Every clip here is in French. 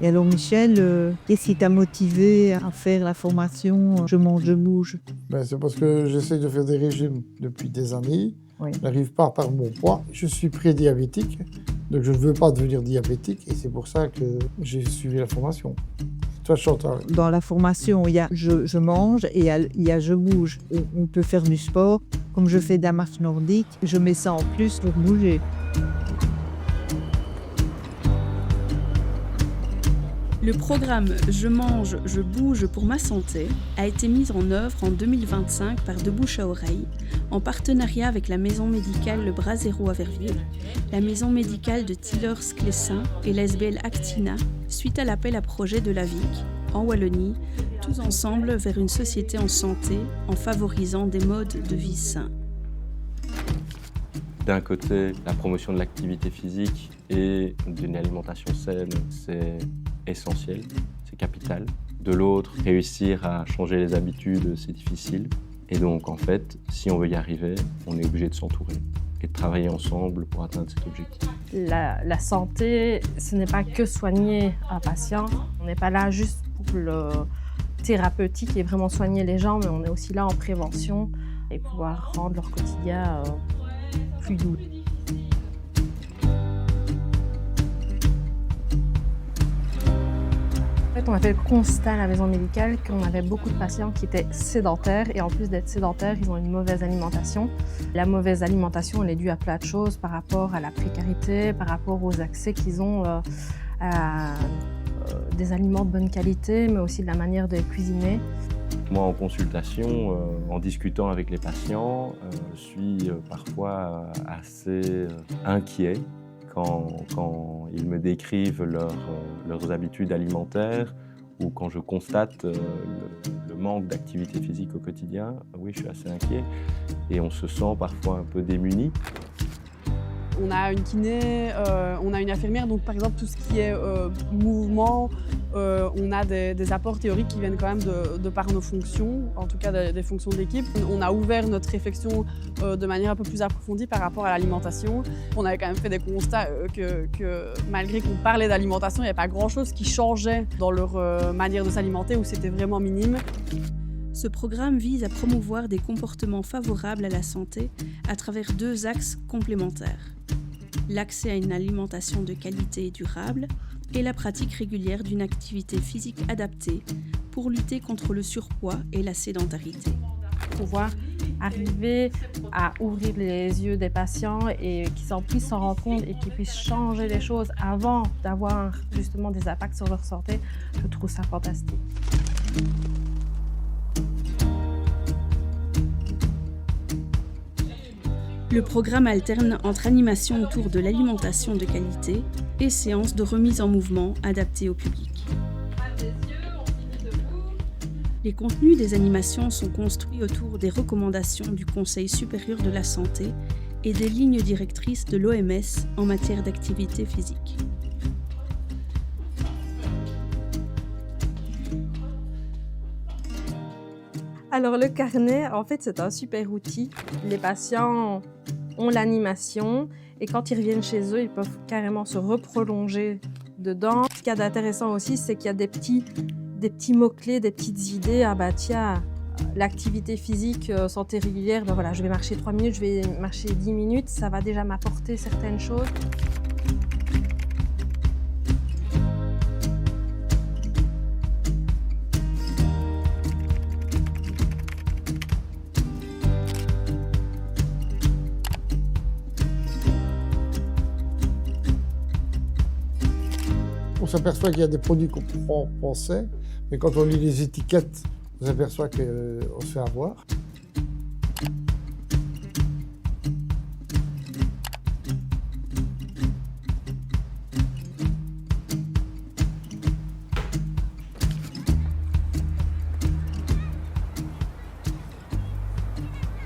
Et alors Michel, qu'est-ce qui t'a motivé à faire la formation Je mange, je bouge? C'est parce que j'essaie de faire des régimes depuis des années. Oui. Je n'arrive pas à perdre mon poids. Je suis prédiabétique, donc je ne veux pas devenir diabétique et c'est pour ça que j'ai suivi la formation. Toi, Chantal? Dans la formation, il y a je mange et il y a je bouge. On peut faire du sport. Comme je fais de la marche nordique, je mets ça en plus pour bouger. Le programme Je mange, je bouge pour ma santé a été mis en œuvre en 2025 par De Bouche à Oreille, en partenariat avec la maison médicale Le Brasero à Verviers, la maison médicale de Tillers-Clessin et l'SBL Actina, suite à l'appel à projet de la VIC, en Wallonie, tous ensemble vers une société en santé en favorisant des modes de vie sains. D'un côté, la promotion de l'activité physique et d'une alimentation saine, c'est essentiel, c'est capital. De l'autre, réussir à changer les habitudes, c'est difficile. Et donc, en fait, si on veut y arriver, on est obligé de s'entourer et de travailler ensemble pour atteindre cet objectif. La santé, ce n'est pas que soigner un patient. On n'est pas là juste pour le thérapeutique et vraiment soigner les gens, mais on est aussi là en prévention et pouvoir rendre leur quotidien plus doux. En fait, on a fait le constat à la maison médicale qu'on avait beaucoup de patients qui étaient sédentaires et en plus d'être sédentaires, ils ont une mauvaise alimentation. La mauvaise alimentation, elle est due à plein de choses par rapport à la précarité, par rapport aux accès qu'ils ont à des aliments de bonne qualité, mais aussi de la manière de les cuisiner. Moi, en consultation, en discutant avec les patients, je suis parfois assez inquiet quand ils me décrivent leurs habitudes alimentaires ou quand je constate le manque d'activité physique au quotidien. Oui, je suis assez inquiet et on se sent parfois un peu démuni. On a une kiné, on a une infirmière, donc par exemple tout ce qui est mouvement, on a des apports théoriques qui viennent quand même de par nos fonctions, en tout cas des fonctions de l'équipe. On a ouvert notre réflexion de manière un peu plus approfondie par rapport à l'alimentation. On avait quand même fait des constats que malgré qu'on parlait d'alimentation, il n'y avait pas grand-chose qui changeait dans leur manière de s'alimenter, où c'était vraiment minime. Ce programme vise à promouvoir des comportements favorables à la santé à travers deux axes complémentaires. L'accès à une alimentation de qualité et durable et la pratique régulière d'une activité physique adaptée pour lutter contre le surpoids et la sédentarité. Pouvoir arriver à ouvrir les yeux des patients et qu'ils puissent s'en rendre compte et qu'ils puissent changer les choses avant d'avoir justement des impacts sur leur santé, je trouve ça fantastique. Le programme alterne entre animation autour de l'alimentation de qualité et séances de remise en mouvement adaptées au public. Les contenus des animations sont construits autour des recommandations du Conseil supérieur de la santé et des lignes directrices de l'OMS en matière d'activité physique. Alors le carnet, en fait, c'est un super outil. Les patients ont l'animation et quand ils reviennent chez eux, ils peuvent carrément se reprolonger dedans. Ce qu'il y a d'intéressant aussi, c'est qu'il y a des petits mots-clés, des petites idées. Ah bah tiens, l'activité physique, santé régulière, ben voilà, je vais marcher 3 minutes, je vais marcher 10 minutes, ça va déjà m'apporter certaines choses. On s'aperçoit qu'il y a des produits qu'on pensait, mais quand on lit les étiquettes, on s'aperçoit qu'on se fait avoir.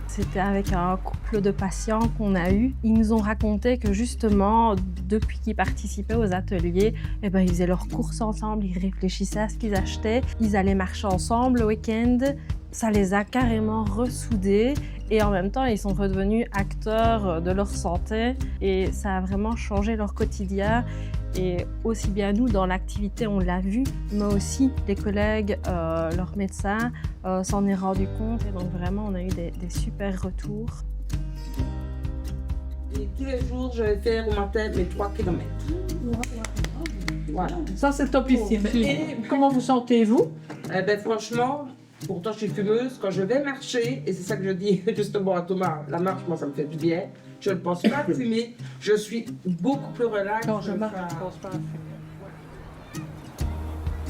C'était avec un couple de patients qu'on a eu. Ils nous ont raconté que justement, depuis qu'ils participaient aux ateliers, ils faisaient leurs courses ensemble, ils réfléchissaient à ce qu'ils achetaient, ils allaient marcher ensemble le week-end. Ça les a carrément ressoudés et en même temps, ils sont redevenus acteurs de leur santé et ça a vraiment changé leur quotidien. Et aussi bien nous, dans l'activité, on l'a vu, mais aussi les collègues, leurs médecins s'en est rendu compte. Et donc vraiment, on a eu des super retours. Et tous les jours, je vais faire au matin mes 3 km. Voilà. Ça, c'est topissime. Et comment vous sentez-vous? Eh ben, franchement, pourtant je suis fumeuse, quand je vais marcher, et c'est ça que je dis justement à Thomas, la marche, moi, ça me fait du bien. Je ne pense pas à fumer, je suis beaucoup plus relax. Quand je marche, je ne pense pas à fumer.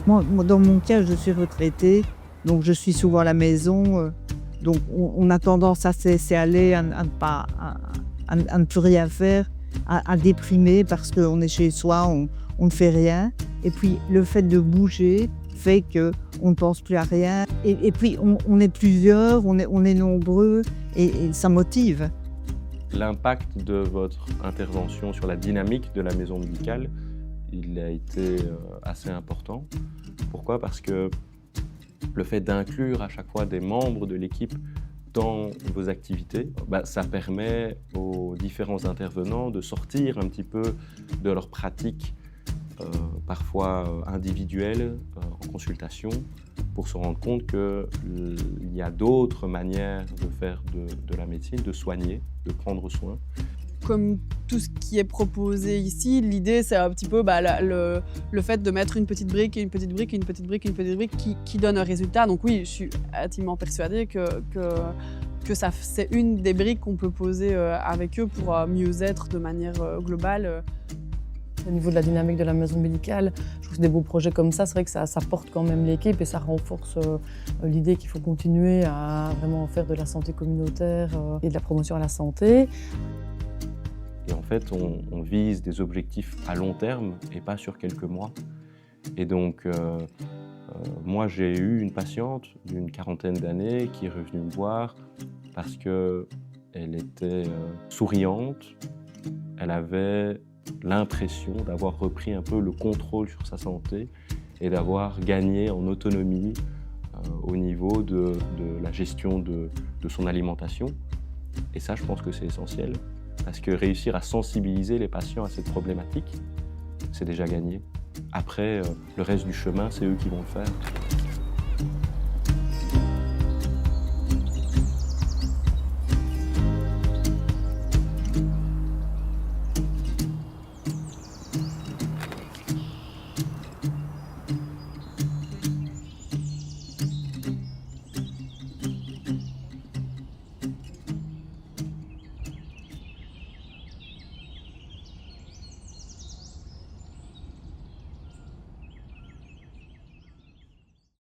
Moi, dans mon cas, je suis retraitée, donc je suis souvent à la maison. Donc on a tendance à se laisser aller, à ne plus rien faire, à déprimer parce qu'on est chez soi, on ne fait rien. Et puis le fait de bouger fait qu'on ne pense plus à rien. Et puis on est plusieurs, on est nombreux et ça motive. L'impact de votre intervention sur la dynamique de la maison médicale, il a été assez important. Pourquoi? Parce que le fait d'inclure à chaque fois des membres de l'équipe dans vos activités, ça permet aux différents intervenants de sortir un petit peu de leur pratique, parfois individuelle, en consultation, pour se rendre compte qu'il y a d'autres manières de faire de la médecine, de soigner, de prendre soin. Comme tout ce qui est proposé ici, l'idée c'est un petit peu le fait de mettre une petite brique et une petite brique et une petite brique et une petite brique qui donne un résultat. Donc oui, je suis intimement persuadée que ça, c'est une des briques qu'on peut poser avec eux pour mieux être de manière globale. Au niveau de la dynamique de la maison médicale, je trouve que des beaux projets comme ça, c'est vrai que ça porte quand même l'équipe et ça renforce l'idée qu'il faut continuer à vraiment faire de la santé communautaire et de la promotion à la santé. Et en fait, on vise des objectifs à long terme et pas sur quelques mois. Et donc, moi, j'ai eu une patiente d'une 40aine d'années qui est revenue me voir parce qu'elle était souriante, elle avait l'impression d'avoir repris un peu le contrôle sur sa santé et d'avoir gagné en autonomie au niveau de la gestion de son alimentation. Et ça, je pense que c'est essentiel, parce que réussir à sensibiliser les patients à cette problématique, c'est déjà gagné. Après, le reste du chemin, c'est eux qui vont le faire.